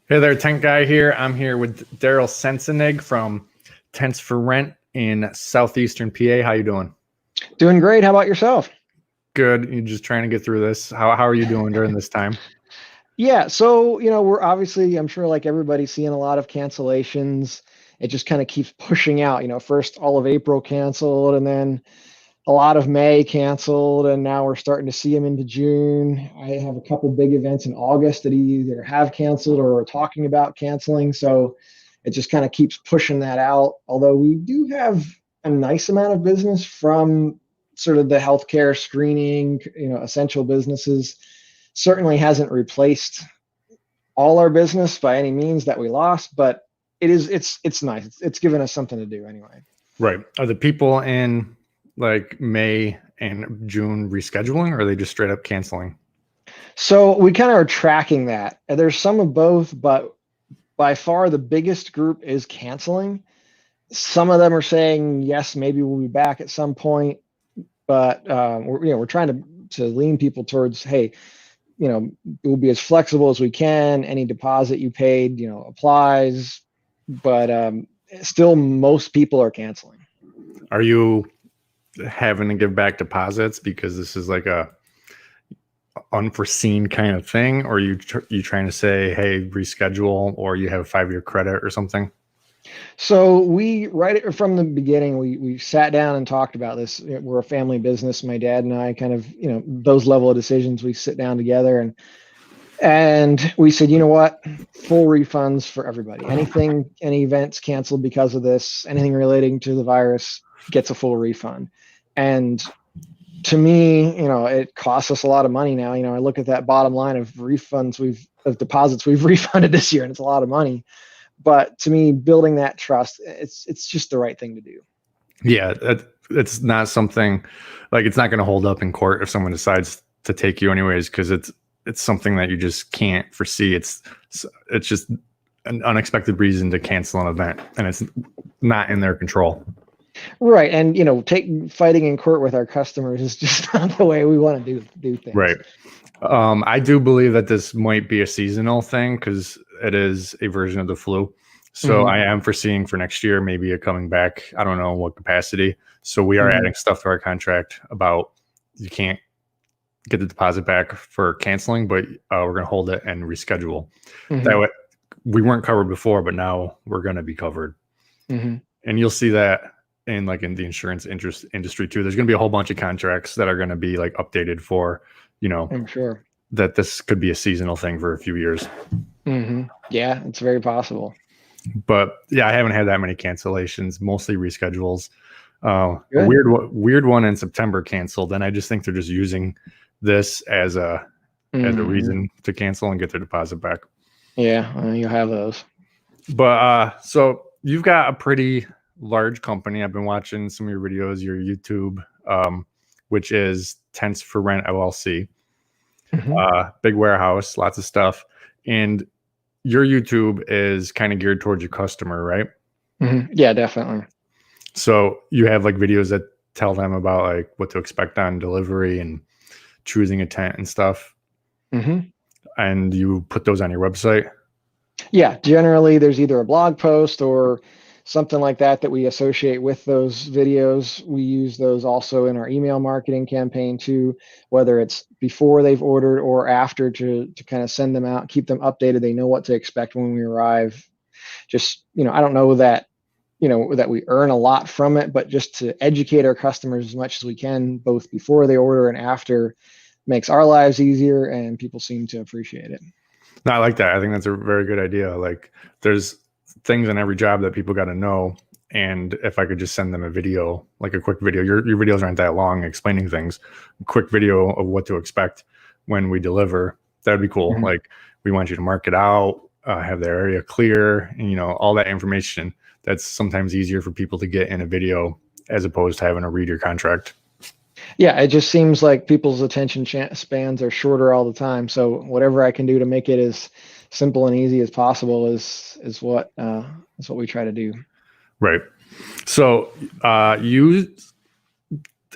Hey there, tent guy here. I'm here with Daryl Sensenig from Tents for Rent in southeastern PA. How you doing? Doing great. How about yourself? Good. You just trying to get through this. How are you doing during this time? Yeah, so we're obviously, I'm sure like everybody seeing a lot of cancellations. It just kind of keeps pushing out. First all of April canceled, and then a lot of May canceled, and now we're starting to see them into June. I have a couple big events in August that either have canceled or are talking about canceling. So it just kind of keeps pushing that out. Although we do have a nice amount of business from sort of the healthcare screening, essential businesses. Certainly hasn't replaced all our business by any means that we lost, but it's nice. It's given us something to do anyway. Right. Are the people in like May and June rescheduling, or are they just straight up canceling? So we kind of are tracking that. There's some of both, but by far the biggest group is canceling. Some of them are saying yes, maybe we'll be back at some point, but we're trying to lean people towards, hey, we'll be as flexible as we can. Any deposit you paid, applies, but still most people are canceling. Are you having to give back deposits because this is like a unforeseen kind of thing, or you trying to say, hey, reschedule, or you have a 5-year credit or something? So we, right from the beginning, we sat down and talked about this. We're a family business. My dad and I kind of, those level of decisions, we sit down together and we said, you know what, full refunds for everybody. Any events canceled because of this, anything relating to the virus gets a full refund. And to me, it costs us a lot of money now. I look at that bottom line of deposits we've refunded this year, and it's a lot of money. But to me, building that trust, it's just the right thing to do. Yeah, it's not something like it's not going to hold up in court if someone decides to take you anyways, because it's something that you just can't foresee. It's just an unexpected reason to cancel an event, and it's not in their control. Right, and fighting in court with our customers is just not the way we want to do things. Right. I do believe that this might be a seasonal thing because it is a version of the flu. So I am foreseeing for next year, maybe it coming back. I don't know what capacity. So we are adding stuff to our contract about you can't get the deposit back for canceling, but we're going to hold it and reschedule. That way, we weren't covered before, but now we're going to be covered. And you'll see that in the insurance industry too. There's going to be a whole bunch of contracts that are going to be like updated for, I'm sure that this could be a seasonal thing for a few years. Yeah, it's very possible. But yeah, I haven't had that many cancellations, mostly reschedules. A weird one in September canceled, and I just think they're just using this as a reason to cancel and get their deposit back. Yeah, you'll have those. But so you've got a pretty large company. I've been watching some of your videos, your YouTube, which is Tents for Rent LLC. Big warehouse, lots of stuff. And your YouTube is kind of geared towards your customer, right? Yeah, definitely. So you have like videos that tell them about like what to expect on delivery and choosing a tent and stuff. And you put those on your website? Yeah, generally there's either a blog post or something like that we associate with those videos. We use those also in our email marketing campaign too, whether it's before they've ordered or after to kind of send them out, keep them updated. They know what to expect when we arrive. Just, I don't know that, that we earn a lot from it, but just to educate our customers as much as we can, both before they order and after, makes our lives easier, and people seem to appreciate it. No, I like that. I think that's a very good idea. Like there's things in every job that people got to know. And if I could just send them a video, like a quick video, your videos aren't that long explaining things, a quick video of what to expect when we deliver, that'd be cool. Like we want you to mark it out, have the area clear, and all that information. That's sometimes easier for people to get in a video as opposed to having to read your contract. Yeah, it just seems like people's attention spans are shorter all the time. So whatever I can do to make it as simple and easy as possible is what we try to do. Right. So you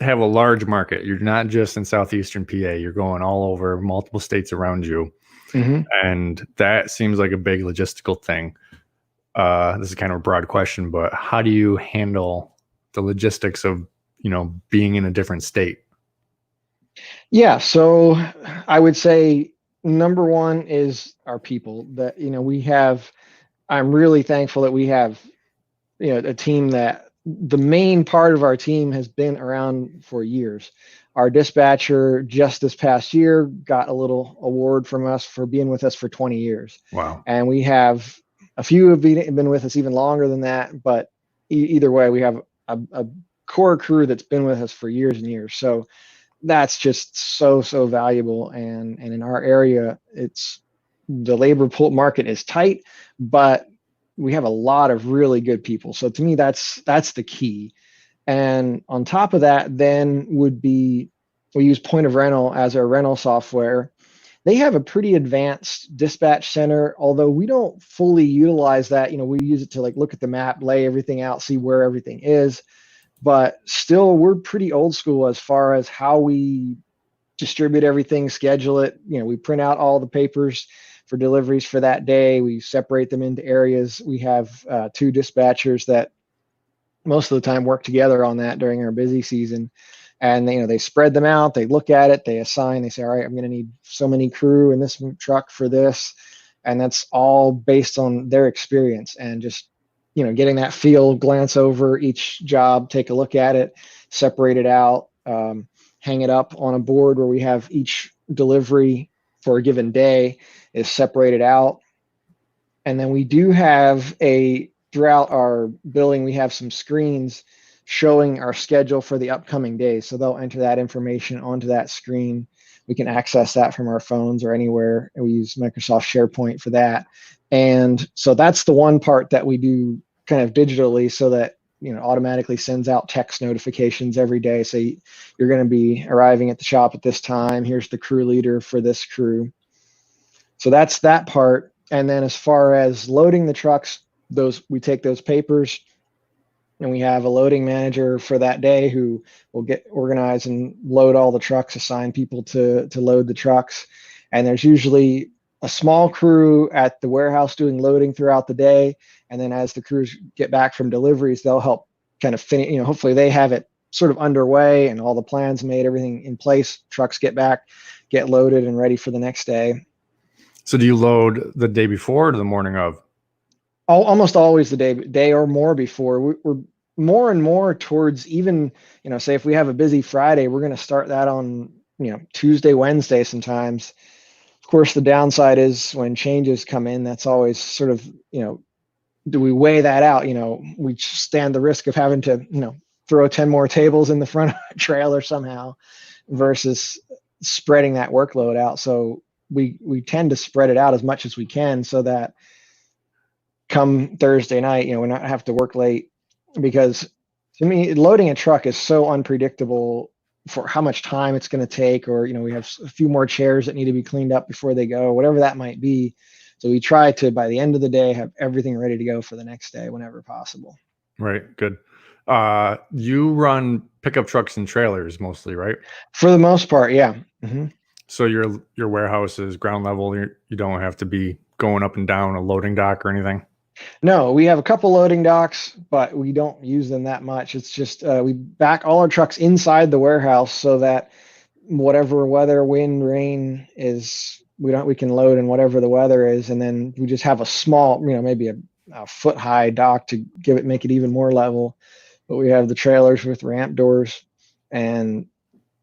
have a large market. You're not just in southeastern PA. You're going all over multiple states around you. Hmm. And that seems like a big logistical thing. This is kind of a broad question, but how do you handle the logistics of, being in a different state? Yeah, so I would say number one is our people that, we have. I'm really thankful that we have, a team that the main part of our team has been around for years. Our dispatcher just this past year got a little award from us for being with us for 20 years. Wow. And we have a few have been with us even longer than that, but either way, we have a core crew that's been with us for years and years. So that's just so valuable. And in our area, it's the labor pool market is tight, but we have a lot of really good people. So to me, that's the key. And on top of that, then would be we use Point of Rental as our rental software. They have a pretty advanced dispatch center, although we don't fully utilize that. We use it to like look at the map, lay everything out, see where everything is. But still, we're pretty old school as far as how we distribute everything, schedule it. We print out all the papers for deliveries for that day. We separate them into areas. We have two dispatchers that most of the time work together on that during our busy season. And they spread them out. They look at it. They assign. They say, all right, I'm going to need so many crew in this truck for this, and that's all based on their experience and just getting that feel, glance over each job, take a look at it, separate it out, hang it up on a board where we have each delivery for a given day is separated out. And then we do have throughout our building, we have some screens showing our schedule for the upcoming days. So they'll enter that information onto that screen. We can access that from our phones or anywhere. And we use Microsoft SharePoint for that. And so that's the one part that we do kind of digitally so that automatically sends out text notifications every day. Say you're going to be arriving at the shop at this time. Here's the crew leader for this crew. So that's that part. And then as far as loading the trucks, we take those papers and we have a loading manager for that day who will get organized and load all the trucks, assign people to load the trucks. And there's usually a small crew at the warehouse doing loading throughout the day. And then as the crews get back from deliveries, they'll help kind of finish, hopefully they have it sort of underway and all the plans made, everything in place. Trucks get back, get loaded and ready for the next day. So do you load the day before or the morning of? Almost always the day or more before. We're more and more towards even, say if we have a busy Friday, we're going to start that on, Tuesday, Wednesday sometimes. Of course, the downside is when changes come in, that's always sort of, do we weigh that out? We stand the risk of having to, throw 10 more tables in the front of a trailer somehow versus spreading that workload out. So we tend to spread it out as much as we can so that come Thursday night, we not have to work late, because to me, loading a truck is so unpredictable for how much time it's going to take, or, we have a few more chairs that need to be cleaned up before they go, whatever that might be. So we try to, by the end of the day, have everything ready to go for the next day whenever possible. Right. Good. You run pickup trucks and trailers mostly, right? For the most part, yeah. Mm-hmm. So your warehouse is ground level. You don't have to be going up and down a loading dock or anything? No, we have a couple loading docks, but we don't use them that much. It's just we back all our trucks inside the warehouse so that whatever weather, wind, rain is, we can load in whatever the weather is, and then we just have a small, maybe a foot high dock to make it even more level. But we have the trailers with ramp doors, and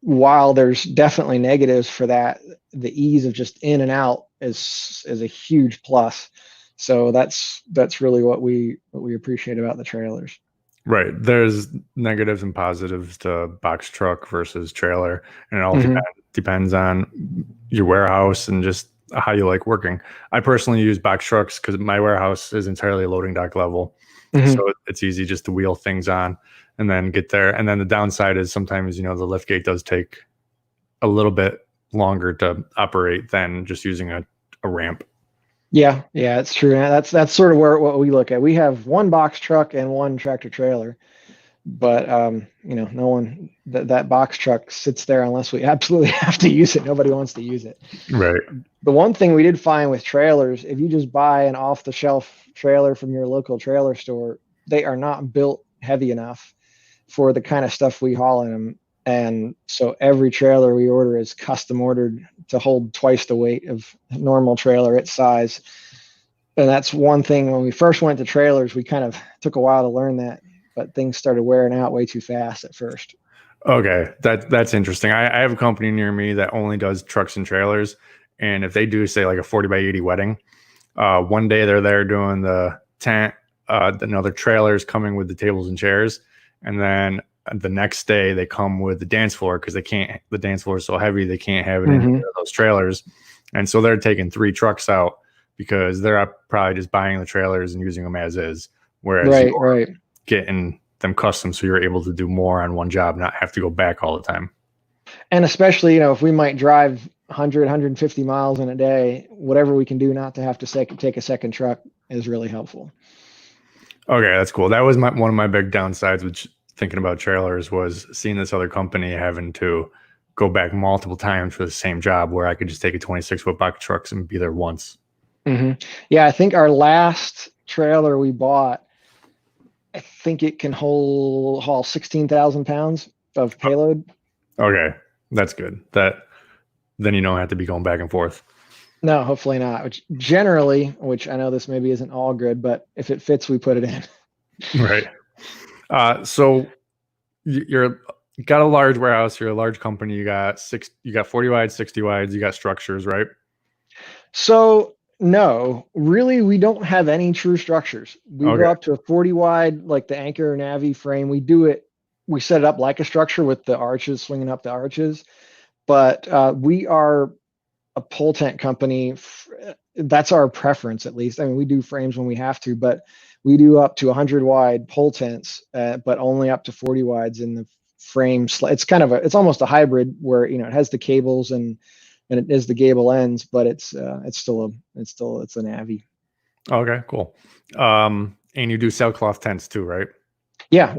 while there's definitely negatives for that, the ease of just in and out is a huge plus. So that's really what we appreciate about the trailers. Right. There's negatives and positives to box truck versus trailer, and it all depends on your warehouse and just how you like working. I personally use box trucks because my warehouse is entirely loading dock level. So it's easy just to wheel things on and then get there. And then the downside is sometimes, the lift gate does take a little bit longer to operate than just using a ramp. Yeah, it's true. That's sort of what we look at. We have one box truck and one tractor trailer, but no one that box truck sits there unless we absolutely have to use it. Nobody wants to use it. Right. The one thing we did find with trailers, if you just buy an off the shelf trailer from your local trailer store, they are not built heavy enough for the kind of stuff we haul in them. And so every trailer we order is custom ordered to hold twice the weight of a normal trailer its size. And that's one thing when we first went to trailers, we kind of took a while to learn that, but things started wearing out way too fast at first. Okay, that's interesting. I have a company near me that only does trucks and trailers, and if they do say like a 40x80 wedding, one day they're there doing the tent, another trailer is coming with the tables and chairs, and then the next day they come with the dance floor because they can't. The dance floor is so heavy they can't have it in those trailers, and so they're taking 3 trucks out because they're probably just buying the trailers and using them as is, whereas right. getting them custom so you're able to do more on one job, not have to go back all the time. And especially, if we might drive 100, 150 miles in a day, whatever we can do not to have to take a second truck is really helpful. Okay, that's cool. That was one of my big downsides with thinking about trailers was seeing this other company having to go back multiple times for the same job where I could just take a 26-foot box trucks and be there once. Yeah, I think our last trailer we bought, I think it can haul 16,000 pounds of payload. Okay, that's good. Then you don't have to be going back and forth. No, hopefully not. Which I know this maybe isn't all good, but if it fits, we put it in. Right. So you got a large warehouse. You're a large company. You got 40 wide, 60 wides. You got structures, right? So no, really, we don't have any true structures. We go up to a 40 wide, like the anchor or Navi frame. We set it up like a structure with the arches, swinging up the arches. But we are a pole tent company. That's our preference, at least. I mean, we do frames when we have to, but we do up to 100 wide pole tents, but only up to 40 wides in the frame. It's almost a hybrid where, it has the cables and it is the gable ends, but it's a Navi. Okay, cool. And you do sailcloth tents too, right? Yeah,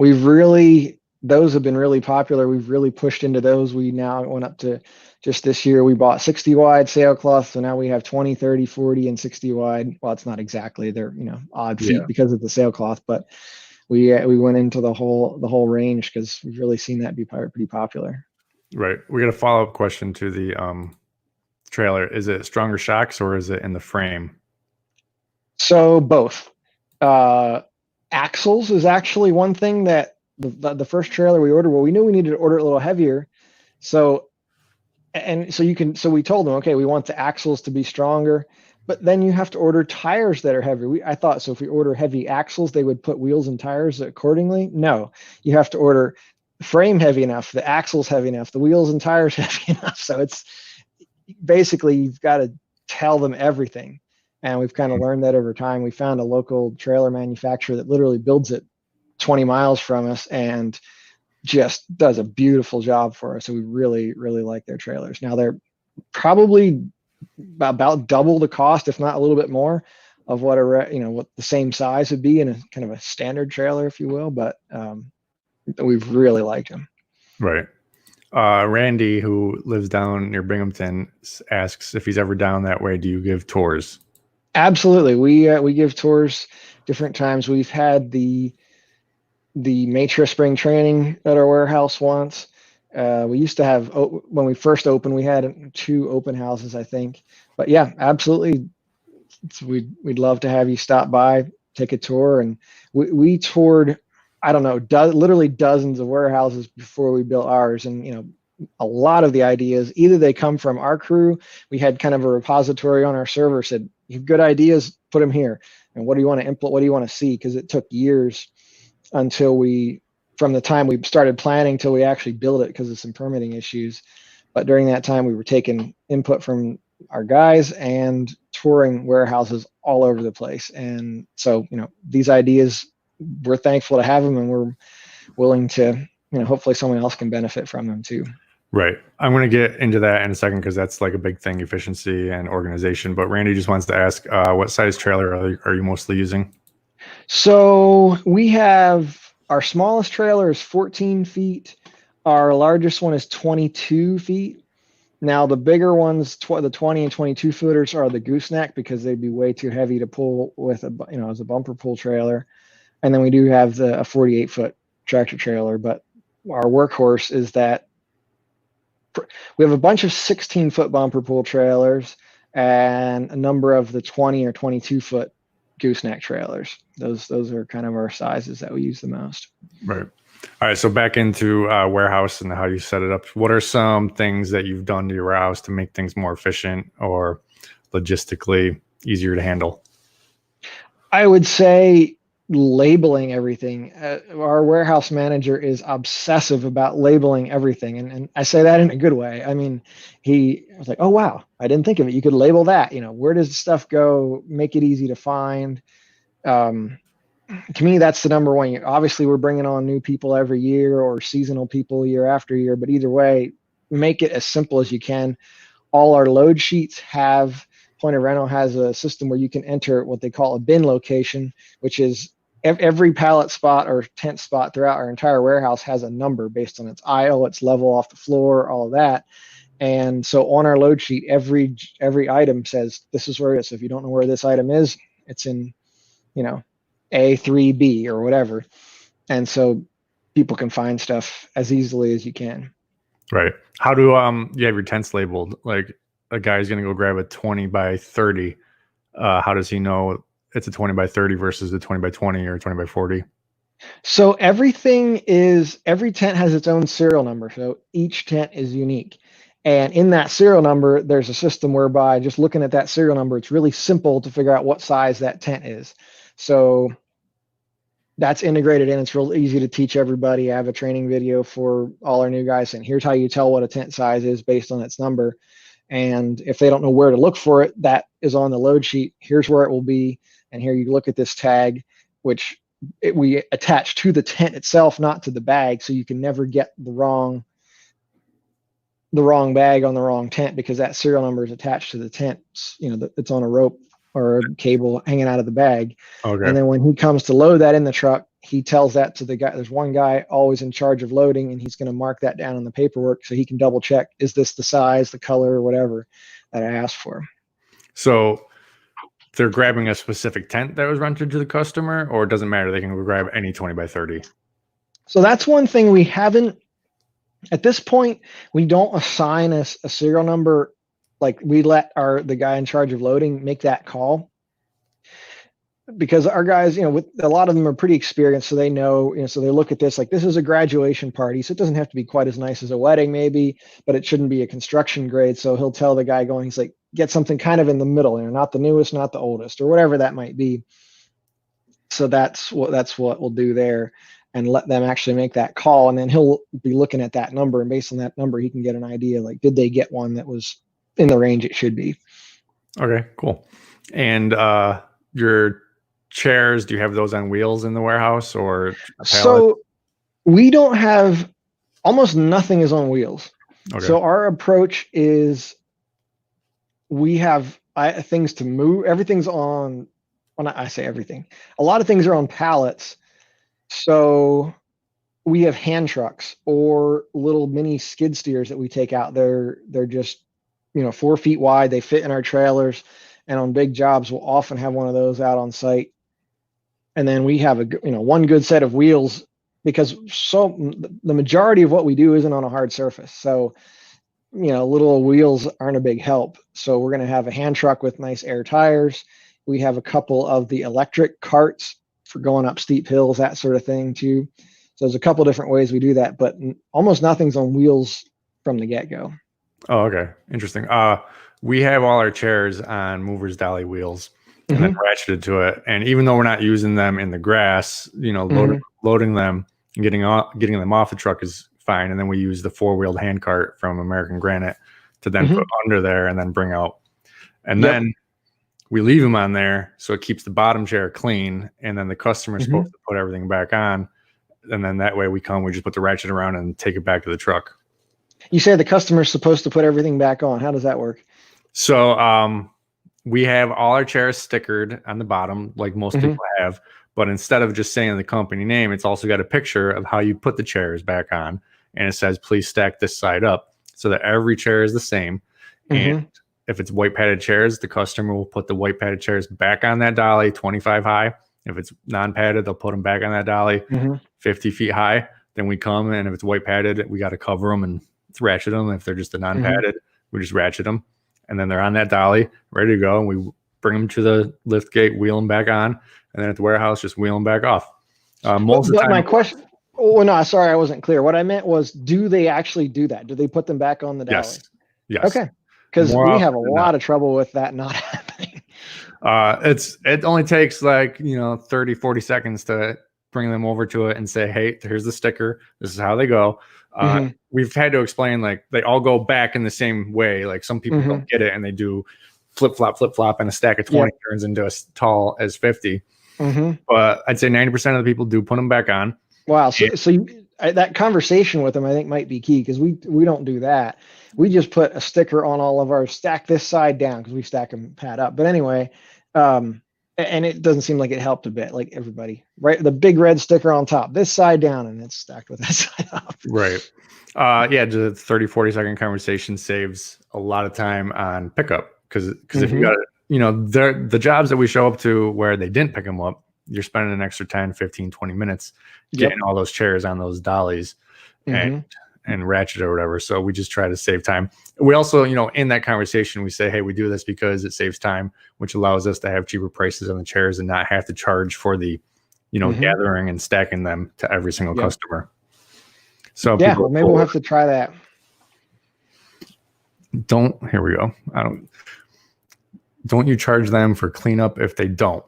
those have been really popular. We've really pushed into those. We now went up to, just this year, we bought 60 wide sailcloth. So now we have 20, 30, 40, and 60 wide. Well, it's not exactly, they're, odd feet because of the sailcloth, but we went into the whole range because we've really seen that be pretty popular. Right. We got a follow-up question to the trailer. Is it stronger shocks or is it in the frame? So both. Axles is actually one thing that the first trailer we ordered, well, we knew we needed to order it a little heavier. So we told them, okay, we want the axles to be stronger, but then you have to order tires that are heavy. I thought, so if we order heavy axles, they would put wheels and tires accordingly. No, you have to order frame heavy enough, the axles heavy enough, the wheels and tires heavy enough. So it's basically, you've got to tell them everything. And we've kind of learned that over time. We found a local trailer manufacturer that literally builds it 20 miles from us and just does a beautiful job for us. So we really, really like their trailers. Now they're probably about double the cost, if not a little bit more, of what what the same size would be in a kind of a standard trailer, if you will. But we've really liked them. Right. Randy, who lives down near Binghamton, asks if he's ever down that way. Do you give tours? Absolutely. We give tours different times. We've had the Matra spring training at our warehouse once. We used to have, when we first opened, we had 2 open houses, I think. But yeah, absolutely. We'd love to have you stop by, take a tour. And we toured, I don't know, literally dozens of warehouses before we built ours. And, a lot of the ideas, either they come from our crew. We had kind of a repository on our server, said, you have good ideas, put them here. And what do you want to implement? What do you want to see? Because it took years from the time we started planning till we actually built it because of some permitting issues. But during that time, we were taking input from our guys and touring warehouses all over the place. And so, these ideas, we're thankful to have them, and we're willing to, hopefully someone else can benefit from them too. Right. I'm going to get into that in a second because that's like a big thing, efficiency and organization. But Randy just wants to ask, what size trailer are you mostly using? So we have Our smallest trailer is 14 feet. Our largest one is 22 feet. Now the bigger ones, the 20 and 22 footers, are the gooseneck because they'd be way too heavy to pull with as a bumper pull trailer. And then we do have a 48-foot tractor trailer, but our workhorse is that we have a bunch of 16-foot bumper pull trailers and a number of the 20 or 22-foot gooseneck trailers. Those are kind of our sizes that we use the most. Right. All right. So back into warehouse and how you set it up. What are some things that you've done to your warehouse to make things more efficient or logistically easier to handle? I would say labeling everything. Our warehouse manager is obsessive about labeling everything. And I say that in a good way. I mean, he was like, oh, wow, I didn't think of it. You could label that, where does the stuff go? Make it easy to find. To me, that's the number one. Obviously, we're bringing on new people every year or seasonal people year after year, but either way, make it as simple as you can. All our load sheets have, Point of Rental has a system where you can enter what they call a bin location, which is every pallet spot or tent spot throughout our entire warehouse has a number based on its aisle, its level off the floor, all of that. And so on our load sheet, every item says this is where it is. So if you don't know where this item is, it's in, A3B or whatever. And so people can find stuff as easily as you can. Right. How do you have your tents labeled? Like a guy's going to go grab a 20 by 30. How does he know it's a 20 by 30 versus a 20 by 20 or 20 by 40? So every tent has its own serial number. So each tent is unique. And in that serial number, there's a system whereby just looking at that serial number, it's really simple to figure out what size that tent is. So that's integrated in. It's real easy to teach everybody. I have a training video for all our new guys saying, here's how you tell what a tent size is based on its number. And if they don't know where to look for it, that is on the load sheet. Here's where it will be. And here you look at this tag, which we attach to the tent itself, not to the bag. So you can never get the wrong bag on the wrong tent because that serial number is attached to the tent. It's on a rope or a cable hanging out of the bag. Okay. And then when he comes to load that in the truck, he tells that to the guy. There's one guy always in charge of loading, and he's going to mark that down on the paperwork so he can double check, is this the size, the color, or whatever that I asked for. So they're grabbing a specific tent that was rented to the customer, or it doesn't matter? They can grab any 20 by 30. So that's one thing we haven't, at this point, we don't assign a serial number. Like we let the guy in charge of loading make that call, because our guys, with a lot of them are pretty experienced, so they know, so they look at this like this is a graduation party, so it doesn't have to be quite as nice as a wedding maybe, but it shouldn't be a construction grade. So he'll tell the guy going, he's like, get something kind of in the middle, not the newest, not the oldest, or whatever that might be. So that's what we'll do there, and let them actually make that call, and then he'll be looking at that number, and based on that number, he can get an idea like, did they get one that was in the range it should be. Okay, cool. And your chairs, do you have those on wheels in the warehouse or a pallet? So we don't have, almost nothing is on wheels. Okay. So our approach is we have things to move. Everything's on, well, I say everything. A lot of things are on pallets. So we have hand trucks or little mini skid steers that we take out. They're just 4 feet wide. They fit in our trailers, and on big jobs, we'll often have one of those out on site. And then we have one good set of wheels, because the majority of what we do isn't on a hard surface. So, little wheels aren't a big help. So we're going to have a hand truck with nice air tires. We have a couple of the electric carts for going up steep hills, that sort of thing too. So there's a couple different ways we do that, but almost nothing's on wheels from the get-go. Oh, okay. Interesting. We have all our chairs on movers dolly wheels and then ratcheted to it. And even though we're not using them in the grass, loading them and getting them off the truck is fine. And then we use the 4-wheeled hand cart from American Granite to then put under there and then bring out. And then we leave them on there so it keeps the bottom chair clean. And then the customer's supposed to put everything back on. And then that way we just put the ratchet around and take it back to the truck. You say the customer's supposed to put everything back on. How does that work? So we have all our chairs stickered on the bottom, like most people have, But instead of just saying the company name, it's also got a picture of how you put the chairs back on. And it says, please stack this side up so that every chair is the same. And if it's white padded chairs, the customer will put the white padded chairs back on that dolly 25 high. If it's non-padded, they'll put them back on that dolly 50 feet high. Then we come, and if it's white padded, we got to cover them and ratchet them. If they're just a non-padded, we just ratchet them. And then they're on that dolly, ready to go. And we bring them to the lift gate, wheel them back on. And then at the warehouse, just wheel them back off. Most of the time, my question, oh, no, sorry, I wasn't clear. What I meant was, do they actually do that? Do they put them back on the dolly? Yes. Okay. Because we have a lot of trouble with that not happening. It only takes 30, 40 seconds to bring them over to it and say, hey, here's the sticker. This is how they go. We've had to explain, they all go back in the same way. Like, some people don't get it, and they do flip flop, and a stack of 20 turns into as tall as 50. But I'd say 90% of the people do put them back on. Wow. So that conversation with them, I think, might be key, because we don't do that. We just put a sticker on all of ours, stack this side down, because we stack them pad up. But anyway, and it doesn't seem like it helped a bit, like everybody, right? The big red sticker on top, this side down, and it's stacked with that side up. Right. The 30, 40-second conversation saves a lot of time on pickup, because if you got it, the jobs that we show up to where they didn't pick them up, you're spending an extra 10, 15, 20 minutes getting all those chairs on those dollies and ratchet or whatever. So we just try to save time. We also, in that conversation, we say, hey, we do this because it saves time, which allows us to have cheaper prices on the chairs and not have to charge for the, gathering and stacking them to every single customer. So maybe we'll have to try that. Here we go. Don't you charge them for cleanup if they don't?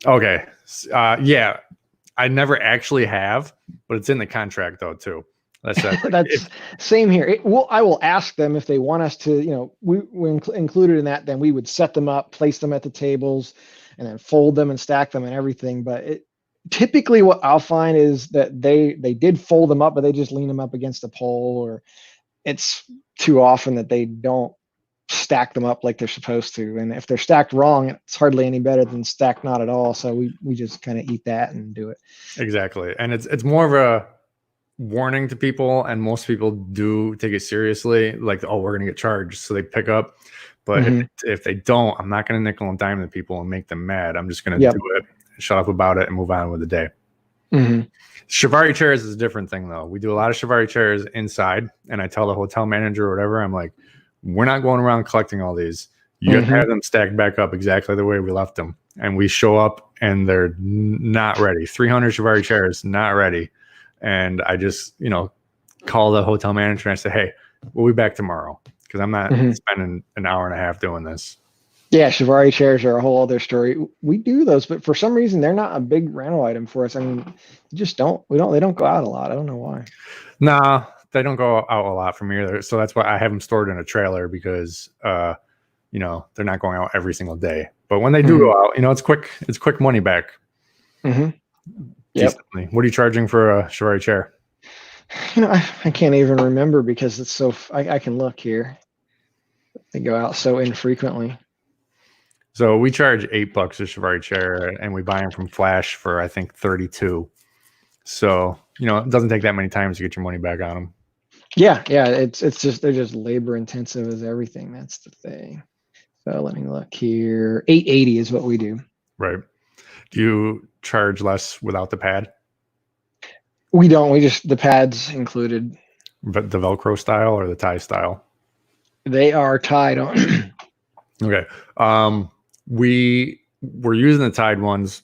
Okay. I never actually have, but it's in the contract though too. That's same here. I will ask them if they want us to, we included in that, then we would set them up, place them at the tables, and then fold them and stack them and everything. But typically what I'll find is that they did fold them up, but they just lean them up against a pole, or it's too often that they don't stack them up like they're supposed to. And if they're stacked wrong, it's hardly any better than stacked not at all. So we just kind of eat that and do it. Exactly. And it's more of a warning to people, and most people do take it seriously, like, oh, we're gonna get charged, so they pick up. But if they don't, I'm not gonna nickel and dime the people and make them mad. I'm just gonna do it, shut up about it, and move on with the day. Shivari chairs is a different thing though. We do a lot of Shivari chairs inside, and I tell the hotel manager or whatever, I'm like, we're not going around collecting all these. You got to have them stacked back up exactly the way we left them. And we show up and they're not ready. 300 Shivari chairs, not ready. And I just, call the hotel manager and I say, hey, we'll be back tomorrow, because I'm not spending an hour and a half doing this. Yeah, Shivari chairs are a whole other story. We do those, but for some reason they're not a big rental item for us. I mean, they don't go out a lot. I don't know why. Nah, they don't go out a lot from here. So that's why I have them stored in a trailer, because they're not going out every single day. But when they do go out, it's quick money back. Decently. What are you charging for a Shivari chair? I can't even remember, because it's so I can look here. They go out so infrequently. So we charge $8 a Shivari chair, and we buy them from Flash for, I think, 32. So, it doesn't take that many times to get your money back on them. Yeah. It's just, they're just labor intensive as everything. That's the thing. So let me look here. $8.80 is what we do. Right. Do you charge less without the pad? We don't. We just, the pad's included. But the Velcro style or the tie style? They are tied on. Okay. We were using the tied ones,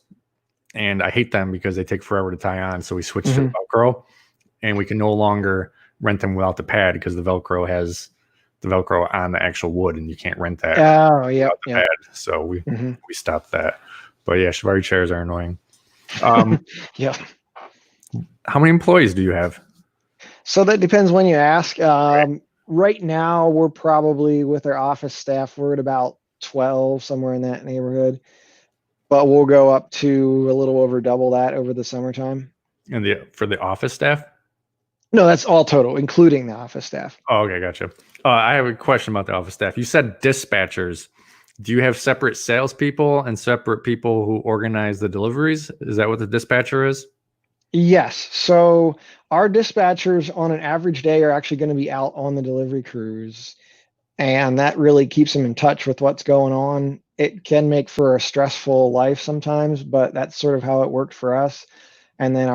and I hate them because they take forever to tie on. So we switched to Velcro, and we can no longer rent them without the pad, because the Velcro has the Velcro on the actual wood, and you can't rent that. Oh, yeah. Pad. So we stopped that. But yeah, Shivari chairs are annoying. Yeah. How many employees do you have? So that depends when you ask. Right now, we're probably, with our office staff, we're at about 12, somewhere in that neighborhood. But we'll go up to a little over double that over the summertime. And for the office staff? No, that's all total, including the office staff. Oh, okay, gotcha. I have a question about the office staff. You said dispatchers. Do you have separate salespeople and separate people who organize the deliveries? Is that what the dispatcher is? Yes. So our dispatchers on an average day are actually going to be out on the delivery crews, and that really keeps them in touch with what's going on. It can make for a stressful life sometimes, but that's sort of how it worked for us. And then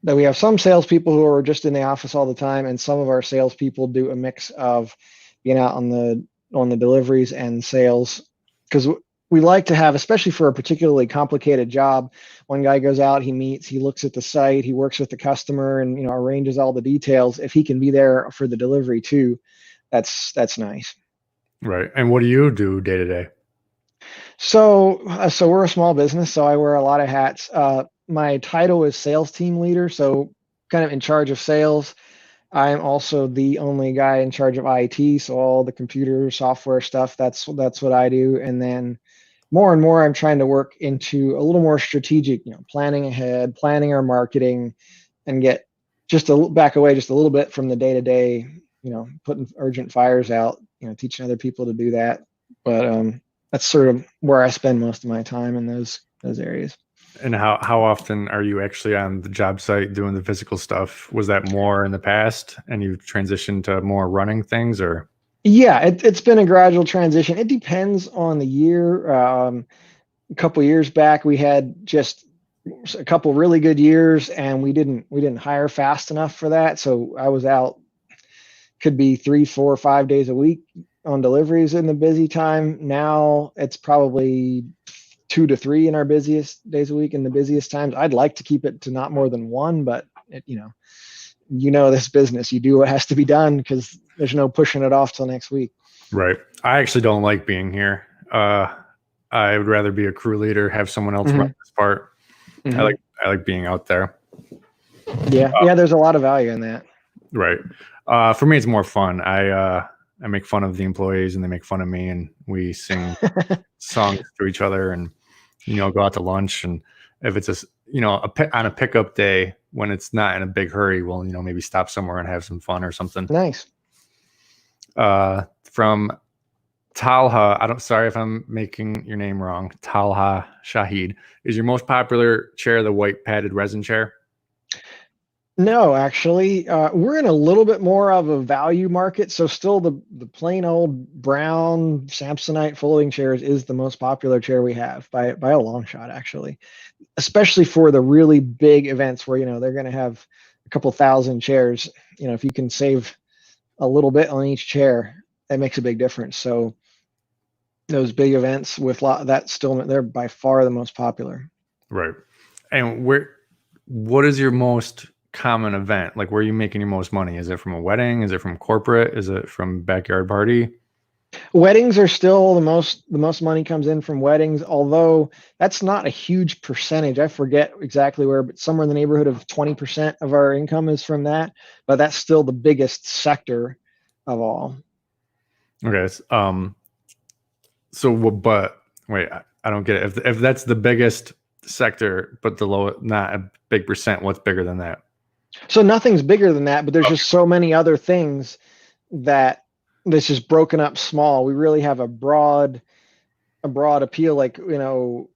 we have some salespeople who are just in the office all the time, and some of our salespeople do a mix of being out on the deliveries and sales, because we like to have, especially for a particularly complicated job, one guy goes out, he meets, he looks at the site, he works with the customer, and arranges all the details. If he can be there for the delivery too, that's nice. Right. And what do you do day to day? So we're a small business, so I wear a lot of hats. My title is sales team leader, so kind of in charge of sales. I'm also the only guy in charge of IT, so all the computer software stuff, that's what I do. And then more and more, I'm trying to work into a little more strategic, planning ahead, planning our marketing, and get just back away just a little bit from the day to day, putting urgent fires out, teaching other people to do that. But that's sort of where I spend most of my time in those areas. And how often are you actually on the job site doing the physical stuff? Was that more in the past and you transitioned to more running things, or? Yeah, it's been a gradual transition. It depends on the year. A couple years back, we had just a couple really good years, and we didn't hire fast enough for that. So I was out, could be 3, 4, 5 days a week on deliveries in the busy time. Now it's probably 2 to 3 in our busiest days a week in the busiest times. I'd like to keep it to not more than 1, but this business, you do what has to be done because there's no pushing it off till next week. Right. I actually don't like being here. I would rather be a crew leader, have someone else run this part. I like being out there. Yeah, there's a lot of value in that. Right. For me, it's more fun. I make fun of the employees and they make fun of me, and we sing songs to each other, and go out to lunch. And if it's on a pickup day when it's not in a big hurry, we'll maybe stop somewhere and have some fun or something. Nice. From Talha, sorry if I'm making your name wrong. Talha Shahid, is your most popular chair the white padded resin chair? No, actually, we're in a little bit more of a value market. So still the plain old brown Samsonite folding chairs is the most popular chair we have by a long shot, actually, especially for the really big events where, they're going to have a couple thousand chairs. If you can save a little bit on each chair, that makes a big difference. So those big events with they're by far the most popular. Right. And what is your most common event? Like, where are you making your most money? Is it from a wedding? Is it from corporate? Is it from backyard party? Weddings are still the most money comes in from weddings, although that's not a huge percentage. I forget exactly where, but somewhere in the neighborhood of 20% of our income is from that. But that's still the biggest sector of all. Okay. But wait, I don't get it. If that's the biggest sector, but not a big percent, what's bigger than that? So nothing's bigger than that, but there's just so many other things that's just broken up small. We really have a broad appeal, like, over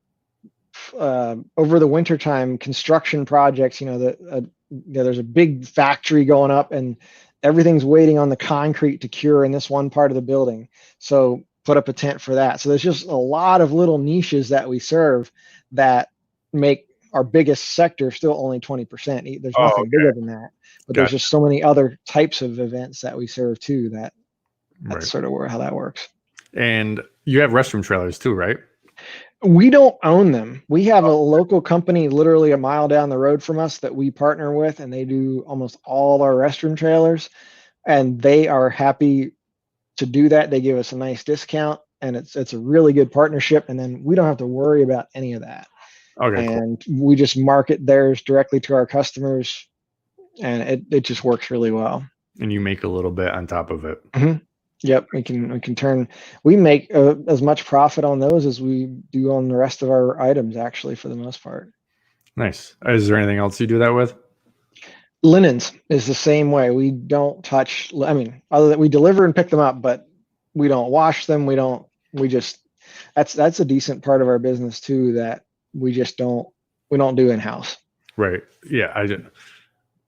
the wintertime construction projects, there's a big factory going up and everything's waiting on the concrete to cure in this one part of the building. So put up a tent for that. So there's just a lot of little niches that we serve that make our biggest sector still only 20%. There's nothing bigger than that, but there's just so many other types of events that we serve too, that's sort of how that works. And you have restroom trailers too, right? We don't own them. We have a local company literally a mile down the road from us that we partner with, and they do almost all our restroom trailers, and they are happy to do that. They give us a nice discount, and it's a really good partnership, and then we don't have to worry about any of that. Okay, and cool. We just market theirs directly to our customers, and it just works really well. And you make a little bit on top of it. Mm-hmm. Yep, we make as much profit on those as we do on the rest of our items, actually, for the most part. Nice. Is there anything else you do that with? Linens is the same way. We don't touch, other than we deliver and pick them up, but we don't wash them. We don't We just that's a decent part of our business too that we just don't do in-house. Right. Yeah.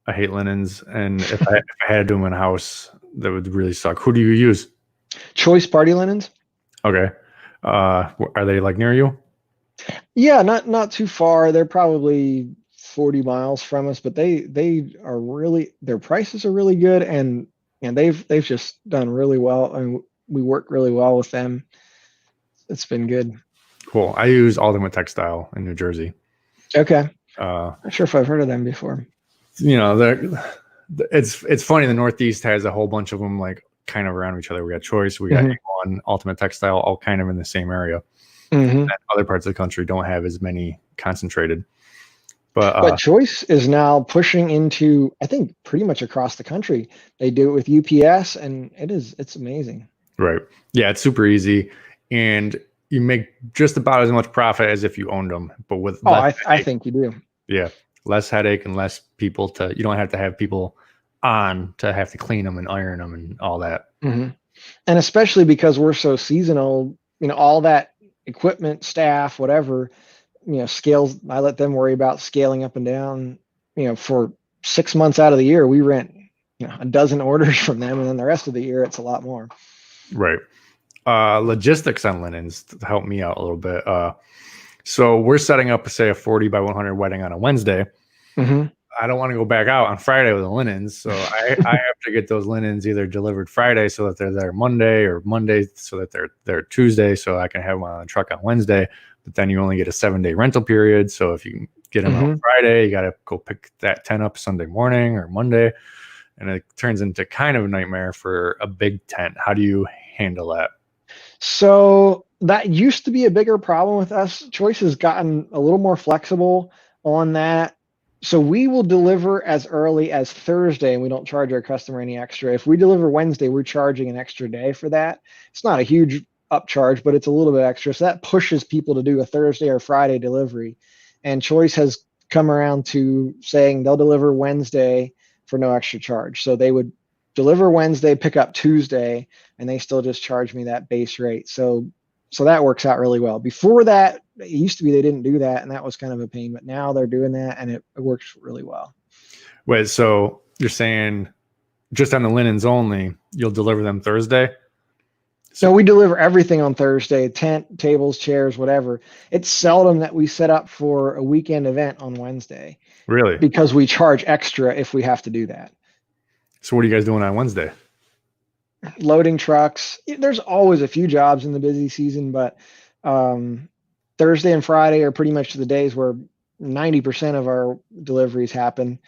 I hate linens, and if I had to do them in house, that would really suck. Who do you use? Choice party linens. Okay. Are they like near you? Yeah, not too far. They're probably 40 miles from us, but they are really, their prices are really good, and they've just done really well, and we work really well with them. It's been good. Cool. I use Ultimate Textile in New Jersey. Okay. Uh, Not sure if I've heard of them before. you know, it's funny. The Northeast has a whole bunch of them like kind of around each other. We got Choice, we got A1, Ultimate Textile, all kind of in the same area. Mm-hmm. And other parts of the country don't have as many concentrated. But Choice is now pushing into, I think, pretty much across the country. They do it with UPS, and it's amazing. Right. Yeah, it's super easy, and you make just about as much profit as if you owned them, but with I think you do. Yeah, less headache and less people to. You don't have to have people on to have to clean them and iron them and all that. Mm-hmm. And especially because we're so seasonal, all that equipment, staff, whatever, scales, I let them worry about scaling up and down. For 6 months out of the year, we rent a dozen orders from them, and then the rest of the year it's a lot more. Right. Logistics on linens to help me out a little bit. So we're setting up, say, a 40 by 100 wedding on a Wednesday. Mm-hmm. I don't want to go back out on Friday with the linens, so I have to get those linens either delivered Friday so that they're there Monday, or Monday so that they're there Tuesday, so I can have them on the truck on Wednesday. But then you only get a 7-day rental period. So if you get them on Friday, you got to go pick that tent up Sunday morning or Monday, and it turns into kind of a nightmare for a big tent. How do you handle that? So that used to be a bigger problem with us. Choice has gotten a little more flexible on that. So we will deliver as early as Thursday, and we don't charge our customer any extra. If we deliver Wednesday, we're charging an extra day for that. It's not a huge upcharge, but it's a little bit extra. So that pushes people to do a Thursday or Friday delivery. And Choice has come around to saying they'll deliver Wednesday for no extra charge. So they would deliver Wednesday, pick up Tuesday, and they still just charge me that base rate. So that works out really well. Before that, it used to be they didn't do that, and that was kind of a pain, but now they're doing that, and it works really well. Wait, so you're saying just on the linens only, you'll deliver them Thursday? So we deliver everything on Thursday, tent, tables, chairs, whatever. It's seldom that we set up for a weekend event on Wednesday. Really? Because we charge extra if we have to do that. So what are you guys doing on Wednesday? Loading trucks. There's always a few jobs in the busy season, but Thursday and Friday are pretty much the days where 90% of our deliveries happen.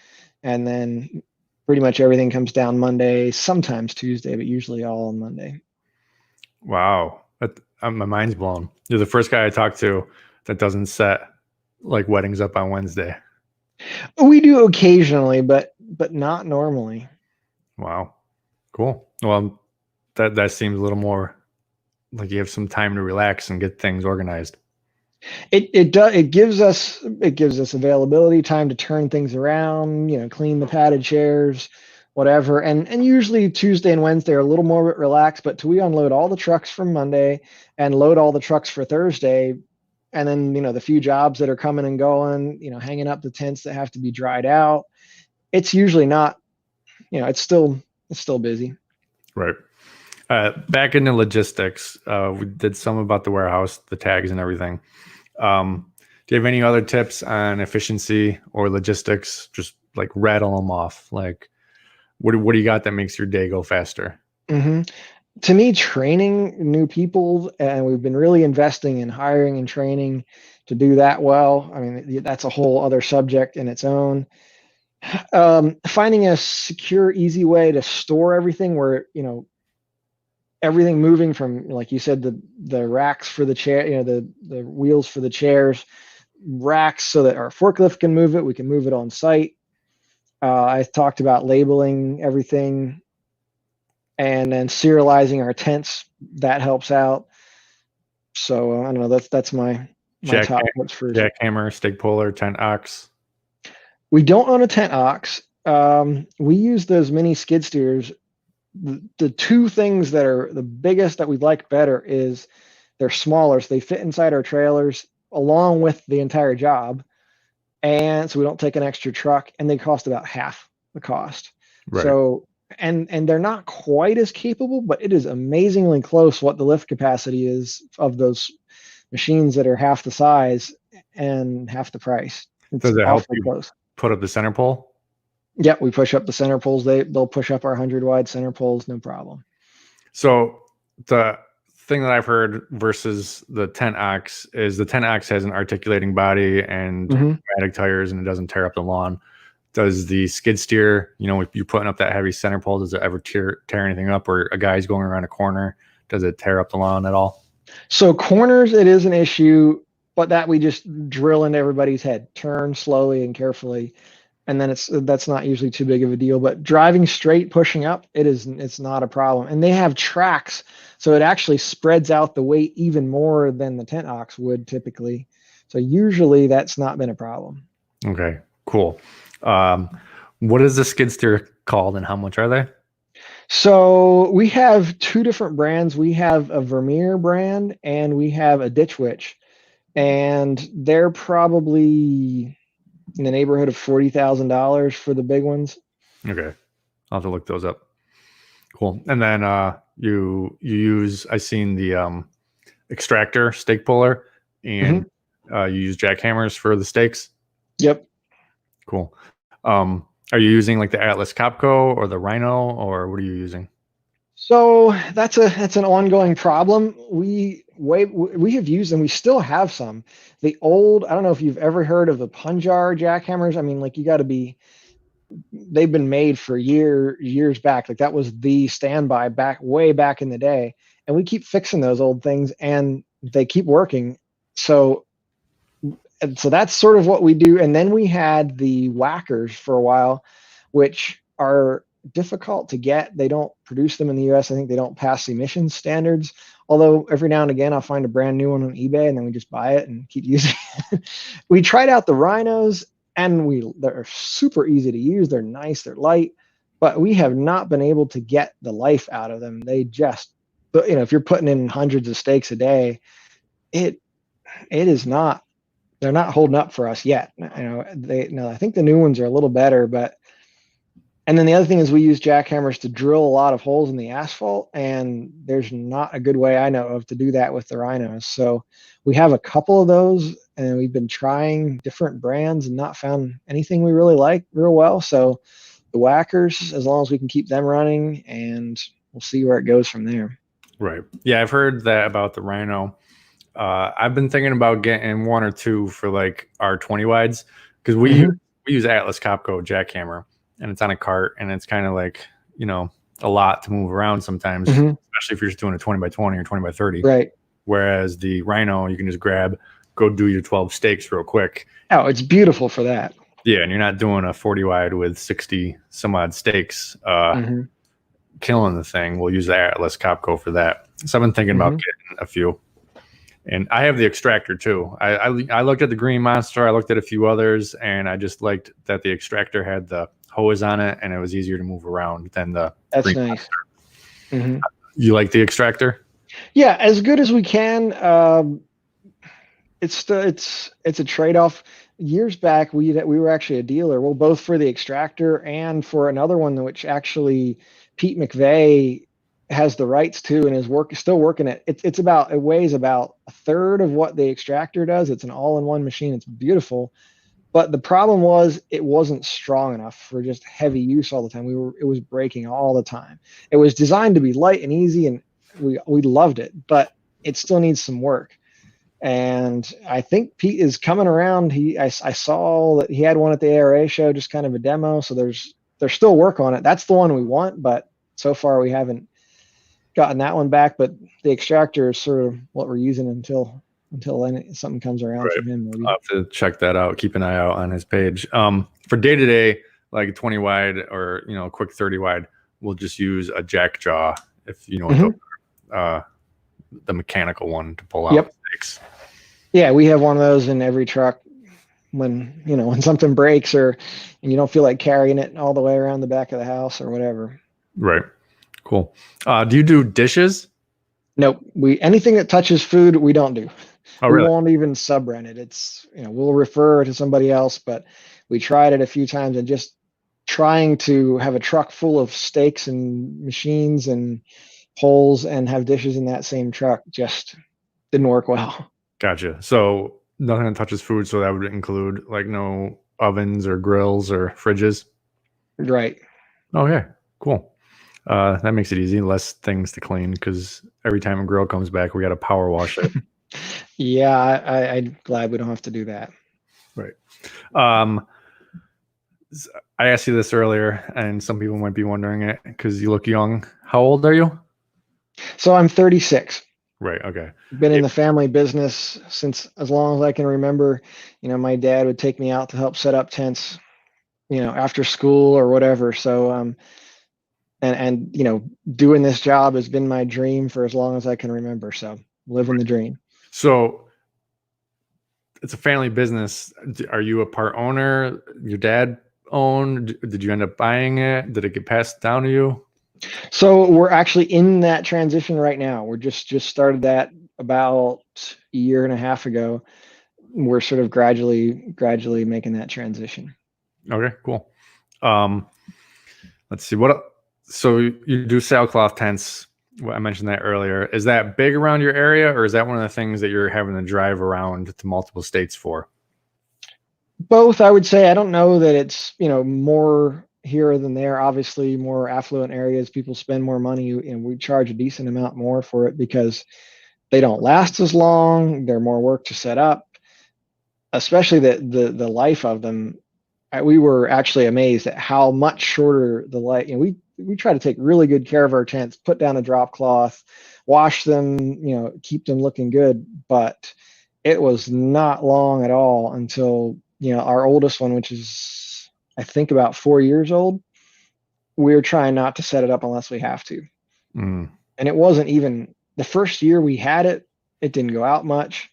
And then pretty much everything comes down Monday, sometimes Tuesday, but usually all on Monday. Wow. My mind's blown. You're the first guy I talked to that doesn't set like weddings up on Wednesday. We do occasionally, but not normally. Wow. Cool. Well, that seems a little more like you have some time to relax and get things organized. It does. It gives us availability, time to turn things around, clean the padded chairs, whatever. And usually Tuesday and Wednesday are a little more relaxed, but till we unload all the trucks from Monday and load all the trucks for Thursday, and then the few jobs that are coming and going, hanging up the tents that have to be dried out, it's usually not, it's still busy. Right. Back into logistics, we did some about the warehouse, the tags and everything. Do you have any other tips on efficiency or logistics? Just like rattle them off. Like, what do you got that makes your day go faster? Mm-hmm. To me, training new people, and we've been really investing in hiring and training to do that well. I mean, that's a whole other subject in its own. Finding a secure, easy way to store everything where, everything moving from, like you said, the racks for the chair, the wheels for the chairs, racks so that our forklift can move it. We can move it on site. I talked about labeling everything and then serializing our tents. That helps out. So I don't know. That's my top tips for jackhammer, stake puller, tent ox. We don't own a tent ox. We use those mini skid steers. The two things that are the biggest that we like better is They're smaller, so they fit inside our trailers along with the entire job. And so we don't take an extra truck, and they cost about half the cost. Right. So, and they're not quite as capable, but it is amazingly close what the lift capacity is of those machines that are half the size and half the price. It's Does it help awfully you close. put up the center pole? Yeah, we push up the center poles. They'll push up our 100 wide center poles, no problem. So the thing that I've heard versus the 10X is the 10X has an articulating body and pneumatic tires, and it doesn't tear up the lawn. Does the skid steer, if you're putting up that heavy center pole, does it ever tear anything up, or a guy's going around a corner, does it tear up the lawn at all? So corners, it is an issue, but that we just drill into everybody's head, turn slowly and carefully. And then that's not usually too big of a deal, but driving straight, pushing up, it's not a problem. And they have tracks, so it actually spreads out the weight even more than the 10X would typically. So usually that's not been a problem. Okay, cool. What is the skid steer called, and how much are they? So we have two different brands. We have a Vermeer brand and we have a Ditch Witch, and they're probably in the neighborhood of $40,000 for the big ones. Okay, I'll have to look those up. Cool. And then you use, I seen the extractor stake puller, and you use jackhammers for the stakes. Yep. Cool. Are you using like the Atlas Copco or the Rhino, or what are you using? So that's an ongoing problem. We have used, and we still have some, the old, I don't know if you've ever heard of the Punjar jackhammers. I mean, like, they've been made for years back. Like, that was the standby way back in the day. And we keep fixing those old things, and they keep working. So that's sort of what we do. And then we had the whackers for a while, which are difficult to get. They don't produce them in the US. I think they don't pass emissions standards. Although every now and again, I'll find a brand new one on eBay, and then we just buy it and keep using it. We tried out the Rhinos, and they're super easy to use. They're nice, they're light, but we have not been able to get the life out of them. They just, if you're putting in hundreds of stakes a day, it is not, they're not holding up for us yet. I think the new ones are a little better, and then the other thing is we use jackhammers to drill a lot of holes in the asphalt, and there's not a good way I know of to do that with the Rhinos. So we have a couple of those, and we've been trying different brands and not found anything we really like real well. So the whackers, as long as we can keep them running, and we'll see where it goes from there. Right. Yeah, I've heard that about the Rhino. I've been thinking about getting one or two for like our 20 wides, because we use Atlas Copco jackhammer, and it's on a cart, and it's kind of like, a lot to move around sometimes, especially if you're just doing a 20 by 20 or 20 by 30. Right. Whereas the Rhino, you can just go do your 12 stakes real quick. Oh, it's beautiful for that. Yeah, and you're not doing a 40 wide with 60 some odd stakes, killing the thing. We'll use the Atlas Copco for that. So I've been thinking about getting a few. And I have the extractor too. I looked at the Green Monster. I looked at a few others, and I just liked that the extractor had the hose on it, and it was easier to move around than the Green nice. Monster. You like the extractor? Yeah, as good as we can. It's a trade-off. Years back, we were actually a dealer. Well, both for the extractor and for another one, which actually Pete McVeigh has the rights to and is still working it. It weighs about a third of what the extractor does. It's an all-in-one machine. It's beautiful, but the problem was it wasn't strong enough for just heavy use all the time. It was breaking all the time. It was designed to be light and easy, and we loved it, but it still needs some work. And I think Pete is coming around. I saw that he had one at the ARA show, just kind of a demo. So there's still work on it. That's the one we want, but so far we haven't gotten that one back. But the extractor is sort of what we're using until something comes around from him. Maybe. I'll have to check that out. Keep an eye out on his page. For day to day, like a 20 wide or a quick 30 wide, we'll just use a jack jaw if the mechanical one to pull out stakes. Yeah, we have one of those in every truck. When something breaks and you don't feel like carrying it all the way around the back of the house or whatever. Right. Cool. Do you do dishes? Nope. Anything that touches food, we don't do. Oh, We really? won't even sub rent it. It's, we'll refer to somebody else, but we tried it a few times, and just trying to have a truck full of steaks and machines and poles and have dishes in that same truck just didn't work well. Gotcha. So nothing that touches food. So that would include like no ovens or grills or fridges. Right. Okay, cool. That makes it easy. Less things to clean because every time a grill comes back, we got to power wash it. Yeah, I'm glad we don't have to do that. Right. Um, I asked you this earlier, and some people might be wondering it because you look young. How old are you? So I'm 36. Right. Okay. Been in the family business since as long as I can remember. My dad would take me out to help set up tents, after school or whatever. So, and doing this job has been my dream for as long as I can remember. So living the dream. So it's a family business. Are you a part owner? Your dad owned? Did you end up buying it? Did it get passed down to you? So we're actually in that transition right now. We're just started that about a year and a half ago. We're sort of gradually making that transition. Okay, cool. Um, let's see what. So you do sailcloth tents. Well, I mentioned that earlier. Is that big around your area, or is that one of the things that you're having to drive around to multiple states for? Both, I would say. I don't know that it's, more here than there. Obviously, more affluent areas, people spend more money, and we charge a decent amount more for it because they don't last as long. They're more work to set up, especially the life of them. We were actually amazed at how much shorter the life. We try to take really good care of our tents, put down a drop cloth, wash them, keep them looking good. But it was not long at all until our oldest one, which is I think about 4 years old. We're trying not to set it up unless we have to. Mm. And it wasn't even the first year we had it. It didn't go out much.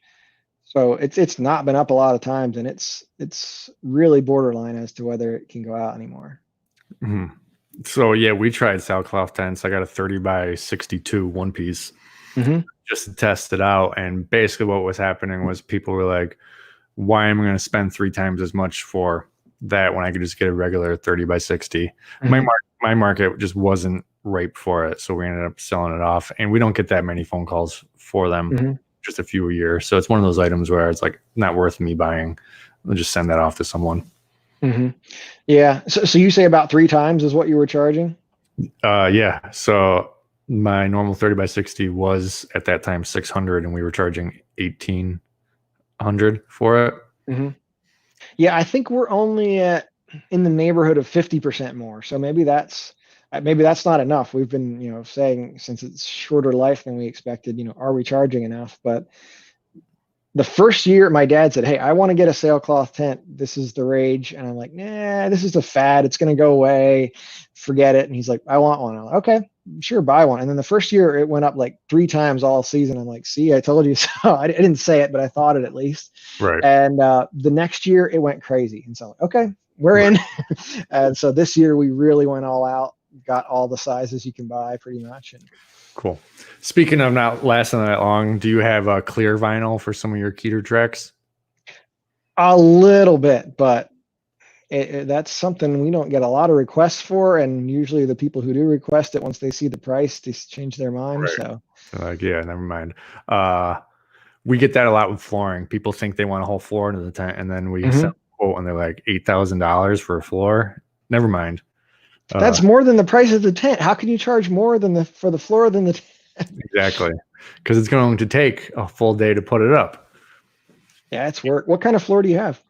So it's not been up a lot of times, and it's really borderline as to whether it can go out anymore. Mm. So yeah, we tried sailcloth tents. I got a 30 by 62 one piece Mm-hmm. just to test it out. And basically what was happening was people were like, why am I going to spend 3 times as much for that when I could just get a regular 30 by 60? Mm-hmm. My market just wasn't ripe for it. So we ended up selling it off, and we don't get that many phone calls for them, Mm-hmm. just a few a year. So it's one of those items where it's like not worth me buying. I'll just send that off to someone. Mm-hmm. Yeah. So you say about 3 times is what you were charging? Yeah. So my normal 30 by 60 was at that time 600, and we were charging 1800 for it. Mm-hmm. Yeah, I think we're only in the neighborhood of 50% more. So maybe that's not enough. We've been, saying since it's shorter life than we expected, are we charging enough? But the first year my dad said, "Hey, I want to get a sailcloth tent. This is the rage." And I'm like, "Nah, this is a fad. It's going to go away. Forget it." And he's like, "I want one." I'm like, "Okay, sure, buy one." And then the first year it went up like 3 times all season. I'm like, "See, I told you so." I didn't say it, but I thought it at least. Right. And the next year it went crazy. And so, I'm like, okay, we're in. And so this year we really went all out, got all the sizes you can buy pretty much. And Cool. Speaking of not lasting that long, do you have a clear vinyl for some of your Keter tracks? a little bit, but that's something we don't get a lot of requests for. And usually the people who do request it, once they see the price, they change their mind. Right. So, Like, yeah, never mind. We get that a lot with flooring. People think they want a whole floor into the tent, and then we send a quote and they're like $8,000 for a floor. Never mind. that's more than the price of the tent. How can you charge more than for the floor than the tent? Exactly. Because it's going to take a full day to put it up. Yeah, it's work. What kind of floor do you have?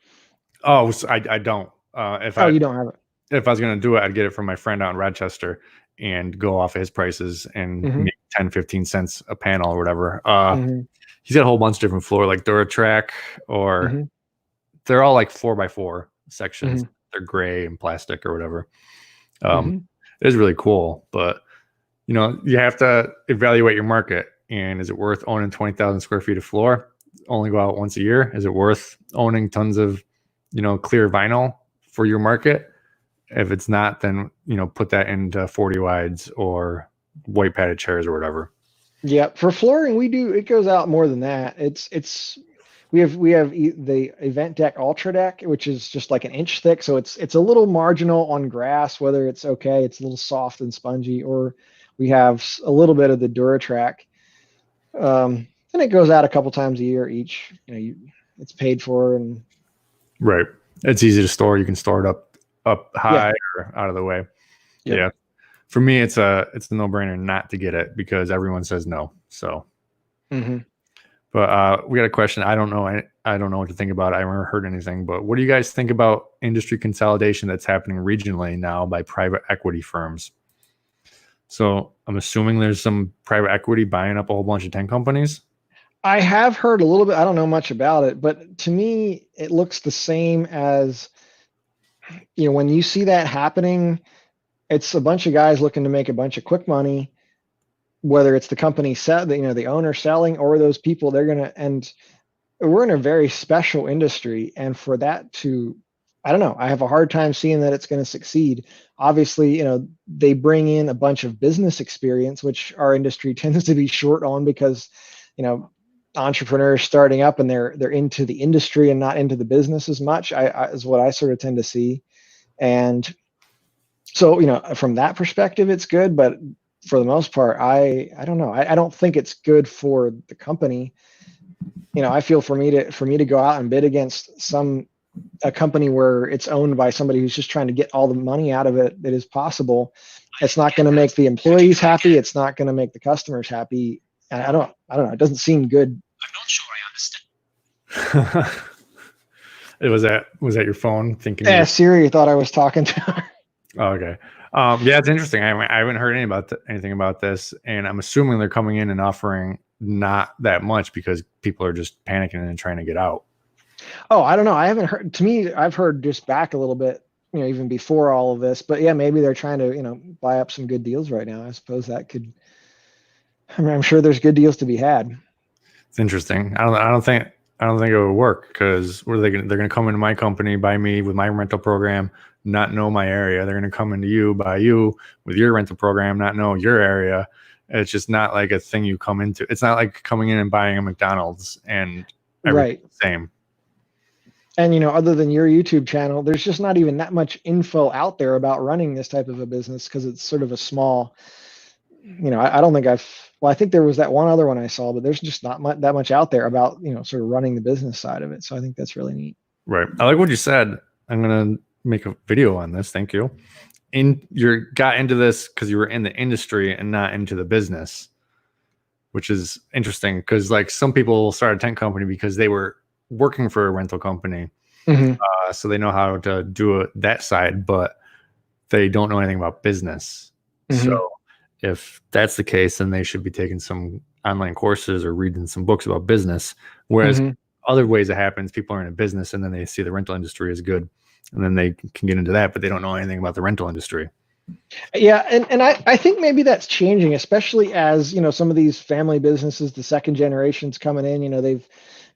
Oh, so I don't. You don't have it. If I was going to do it, I'd get it from my friend out in Rochester and go off of his prices and make 10, 15 cents a panel or whatever. He's got a whole bunch of different floor, like DuraTrack, or they're all like 4x4 sections. They're gray and plastic or whatever. It is really cool, but you have to evaluate your market. And is it worth owning 20,000 square feet of floor? Only go out once a year? Is it worth owning tons of, clear vinyl for your market? If it's not, then, put that into 40 wides or white padded chairs or whatever. Yeah, for flooring, it goes out more than that. We have the Event Deck Ultra Deck, which is just like an inch thick, so it's a little marginal on grass, whether it's okay, it's a little soft and spongy, or we have a little bit of the DuraTrack. And it goes out a couple times a year each. It's paid for, and Right. It's easy to store. You can store it up yeah, high or out of the way. yep. Yeah. For me, it's a no brainer not to get it because everyone says no. So, Hmm. but we got a question. I don't know. I don't know what to think about it. I haven't heard anything. But what do you guys think about industry consolidation that's happening regionally now by private equity firms? So I'm assuming there's some private equity buying up a whole bunch of tent companies. I have heard a little bit. I don't know much about it, but to me, it looks the same as, when you see that happening, it's a bunch of guys looking to make a bunch of quick money, whether it's the company the owner selling, or those people they're gonna. And we're in a very special industry, and for that to, I don't know, I have a hard time seeing that it's going to succeed. Obviously, they bring in a bunch of business experience, which our industry tends to be short on, because you know entrepreneurs starting up, and they're into the industry and not into the business as much, is what I sort of tend to see. And so, from that perspective, it's good, but for the most part, I don't know. I don't think it's good for the company. I feel for me to go out and bid against a company where it's owned by somebody who's just trying to get all the money out of it that is possible. It's not going to make the employees happy. It's not going to make the customers happy. And I don't know. It doesn't seem good. I'm not sure I understand. Was that your phone thinking? Yeah, Siri thought I was talking to her. Oh, okay. Yeah, it's interesting. I haven't heard anything about this, and I'm assuming they're coming in and offering not that much because people are just panicking and trying to get out. Oh, I don't know. I haven't heard. To me, I've heard just back a little bit, even before all of this. But yeah, maybe they're trying to, buy up some good deals right now. I suppose that could. I mean, I'm sure there's good deals to be had. It's interesting. I don't think it would work because what are they? They're going to come into my company, buy me with my rental program, not know my area. They're going to come into you, buy you with your rental program, not know your area. It's just not like a thing you come into. It's not like coming in and buying a McDonald's and everything's Right. the same. And other than your YouTube channel, there's just not even that much info out there about running this type of a business, because it's sort of a small. I don't think I think there was that one other one I saw, but there's just not that much out there about, sort of running the business side of it. So I think that's really neat. Right. I like what you said. I'm gonna make a video on this. Thank you. You got into this because you were in the industry and not into the business, which is interesting because like some people start a tent company because they were working for a rental company, Mm-hmm. so they know how to do that side, but they don't know anything about business. Mm-hmm. So if that's the case, then they should be taking some online courses or reading some books about business. Whereas Mm-hmm. other ways it happens, people are in a business and then they see the rental industry is good, and then they can get into that, but they don't know anything about the rental industry. Yeah, and I think maybe that's changing, especially as some of these family businesses, the second generations coming in, they've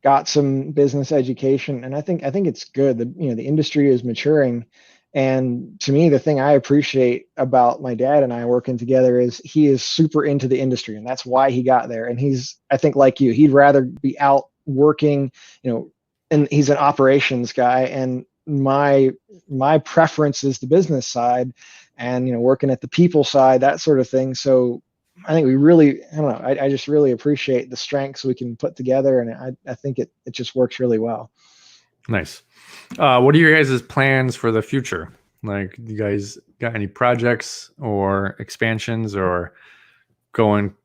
got some business education, and I think it's good that the industry is maturing. And to me, the thing I appreciate about my dad and I working together is he is super into the industry, and that's why he got there. And I think like you, he'd rather be out working, and he's an operations guy, and my preference is the business side, and working at the people side, that sort of thing. So I think we really, I don't know, I just really appreciate the strengths we can put together, and I think it just works really well. Nice. What are your guys' plans for the future? Like, you guys got any projects or expansions, or going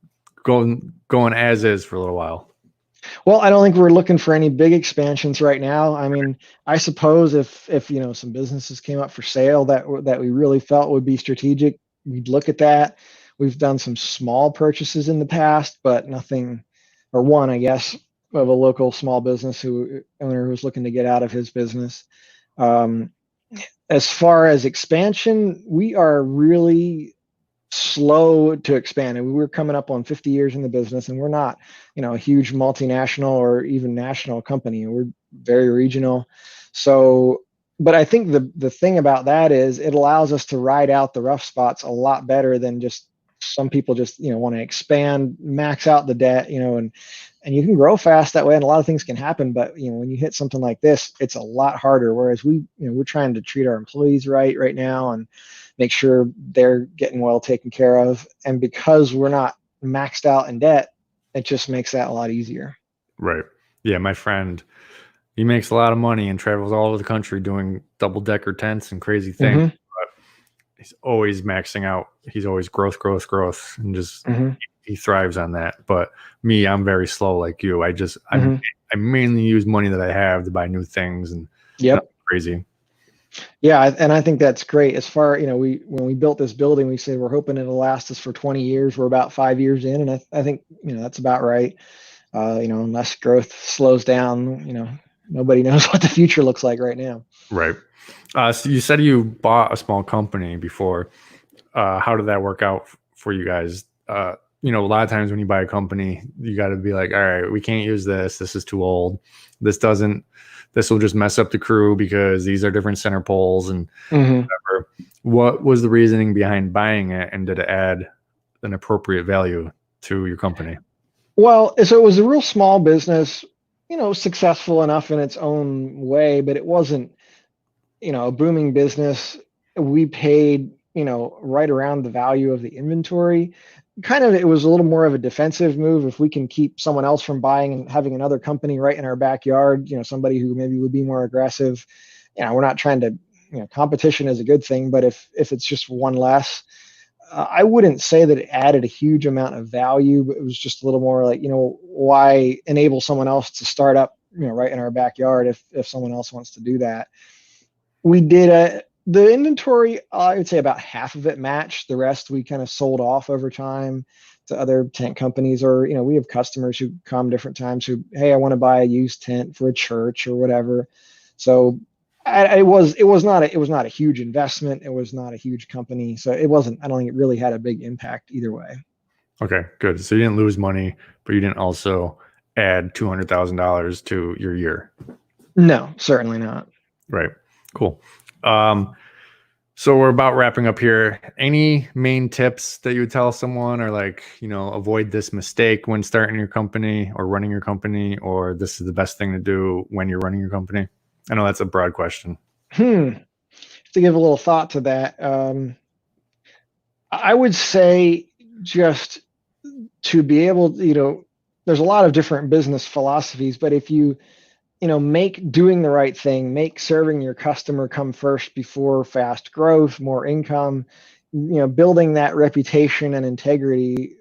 going as is for a little while? Well, I don't think we're looking for any big expansions right now. I mean, I suppose if some businesses came up for sale that we really felt would be strategic, we'd look at that. We've done some small purchases in the past, but nothing, or one, I guess, of a local small business owner who was looking to get out of his business. Um, as far as expansion, we are really slow to expand, and we're coming up on 50 years in the business, and we're not a huge multinational or even national company. We're very regional. So, but I think the thing about that is it allows us to ride out the rough spots a lot better than just Some people just, want to expand, max out the debt, and you can grow fast that way, and a lot of things can happen. But when you hit something like this, it's a lot harder. Whereas we're trying to treat our employees right now and make sure they're getting well taken care of. And because we're not maxed out in debt, it just makes that a lot easier. Right. Yeah, my friend, he makes a lot of money and travels all over the country doing double-decker tents and crazy things. Mm-hmm. But he's always maxing out. He's always growth, and just Mm-hmm. he thrives on that. But me, I'm very slow like you. Mm-hmm. I mainly use money that I have to buy new things and Yep. crazy. Yeah, and I think that's great. As far, when we built this building, we said we're hoping it'll last us for 20 years. We're about 5 years in, and I think that's about right. Unless growth slows down, nobody knows what the future looks like right now. Right. So you said you bought a small company before. How did that work out for you guys? A lot of times when you buy a company, you got to be like, all right, we can't use this. This is too old. This will just mess up the crew because these are different center poles and whatever. What was the reasoning behind buying it, and did it add an appropriate value to your company? Well, so it was a real small business, successful enough in its own way, but it wasn't, a booming business. We paid, right around the value of the inventory. It was a little more of a defensive move. If we can keep someone else from buying and having another company right in our backyard, somebody who maybe would be more aggressive, we're not trying to, competition is a good thing, but if it's just one less, I wouldn't say that it added a huge amount of value, but it was just a little more like, why enable someone else to start up, right in our backyard if someone else wants to do that. We did the inventory, I would say about half of it matched. The rest we kind of sold off over time to other tent companies, or, we have customers who come different times who, hey, I want to buy a used tent for a church or whatever. So it was not a huge investment. It was not a huge company. So I don't think it really had a big impact either way. Okay, good. So you didn't lose money, but you didn't also add $200,000 to your year. No, certainly not. Right. Cool. So we're about wrapping up here. Any main tips that you would tell someone, or avoid this mistake when starting your company or running your company, or this is the best thing to do when you're running your company? I know that's a broad question. To give a little thought to that, I would say just to be able, there's a lot of different business philosophies, but if you, make doing the right thing, make serving your customer come first before fast growth, more income, building that reputation and integrity,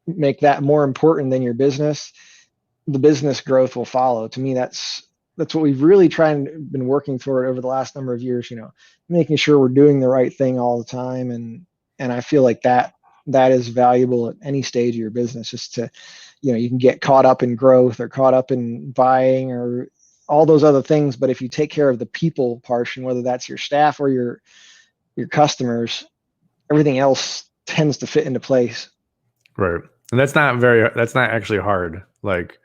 make that more important than your business, the business growth will follow. To me, that's what we've really been working toward over the last number of years, making sure we're doing the right thing all the time. And I feel like that is valuable at any stage of your business, just to, you can get caught up in growth or caught up in buying or all those other things. But if you take care of the people portion, whether that's your staff or your customers, everything else tends to fit into place. Right. And that's not actually hard. Like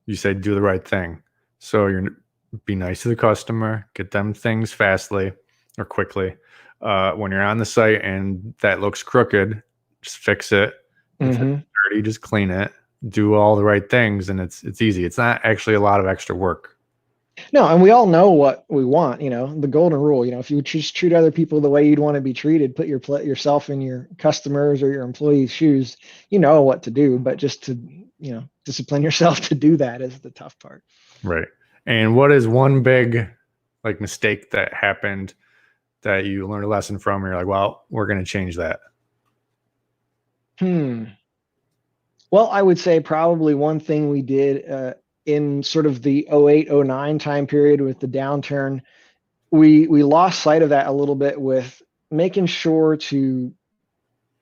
you said, do the right thing. So be nice to the customer, get them things fastly or quickly. When you're on the site and that looks crooked, just fix it. If it's dirty, just clean it. Do all the right things, and it's easy. It's not actually a lot of extra work. No, and we all know what we want, the golden rule, if you just treat other people the way you'd want to be treated, put yourself in your customers or your employees' shoes, you know what to do, but just to, discipline yourself to do that is the tough part. Right. And what is one big mistake that happened that you learned a lesson from, and you're like, well, we're going to change that? Well, I would say probably one thing we did in sort of the 08, 09 time period with the downturn, we lost sight of that a little bit with making sure to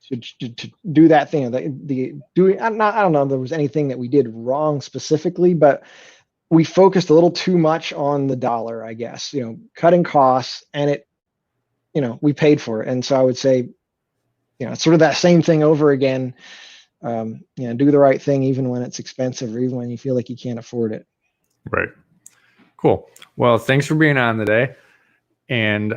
do that thing. I don't know if there was anything that we did wrong specifically, but we focused a little too much on the dollar, I guess, cutting costs, and we paid for it. And so I would say, it's sort of that same thing over again. Do the right thing even when it's expensive, or even when you feel like you can't afford it. Right. Cool. Well, thanks for being on today. And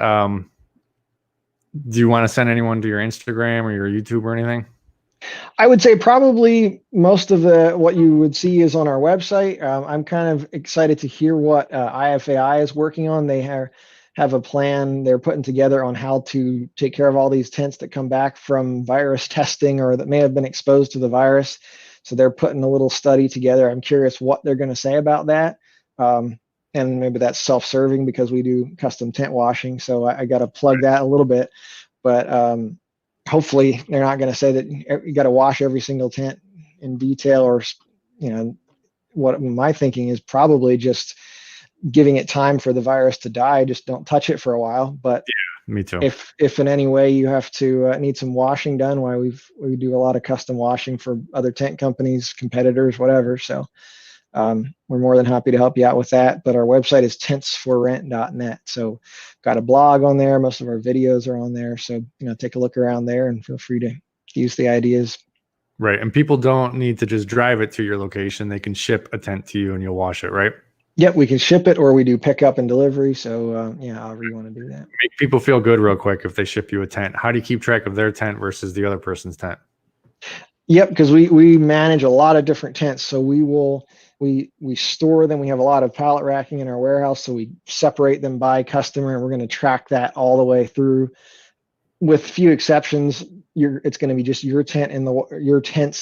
do you want to send anyone to your Instagram or your YouTube or anything? I would say probably most of what you would see is on our website. I'm kind of excited to hear what IFAI is working on. They have a plan they're putting together on how to take care of all these tents that come back from virus testing or that may have been exposed to the virus. So they're putting a little study together. I'm curious what they're going to say about that. And maybe that's self-serving because we do custom tent washing. So I got to plug that a little bit. But hopefully they're not going to say that you got to wash every single tent in detail, or, what my thinking is probably just giving it time for the virus to die. Just don't touch it for a while. But Yeah, me too. If in any way you have to need some washing done, why we do a lot of custom washing for other tent companies, competitors, whatever. So we're more than happy to help you out with that. But our website is tentsforrent.net. So got a blog on there. Most of our videos are on there. So, take a look around there and feel free to use the ideas. Right. And people don't need to just drive it to your location. They can ship a tent to you and you'll wash it, right? Yep, we can ship it, or we do pickup and delivery. So however you want to do that. Make people feel good real quick if they ship you a tent. How do you keep track of their tent versus the other person's tent? Yep, because we manage a lot of different tents. So we store them. We have a lot of pallet racking in our warehouse. So we separate them by customer, and we're going to track that all the way through. With few exceptions, it's going to be just your tents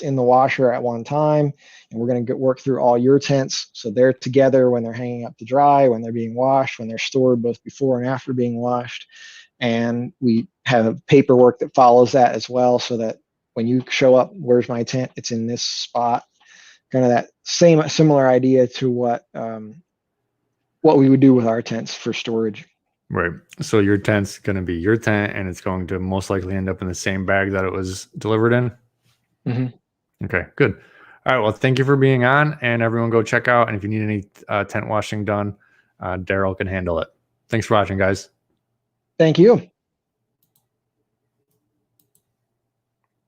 in the washer at one time, and we're going to work through all your tents, so they're together when they're hanging up to dry, when they're being washed, when they're stored, both before and after being washed. And we have paperwork that follows that as well, so that when you show up, where's my tent? It's in this spot. Kind of that similar idea to what we would do with our tents for storage. Right. So your tent's going to be your tent, and it's going to most likely end up in the same bag that it was delivered in. Mm-hmm. Okay, good. All right. Well, thank you for being on, and everyone go check out. And if you need any tent washing done, Daryl can handle it. Thanks for watching, guys. Thank you.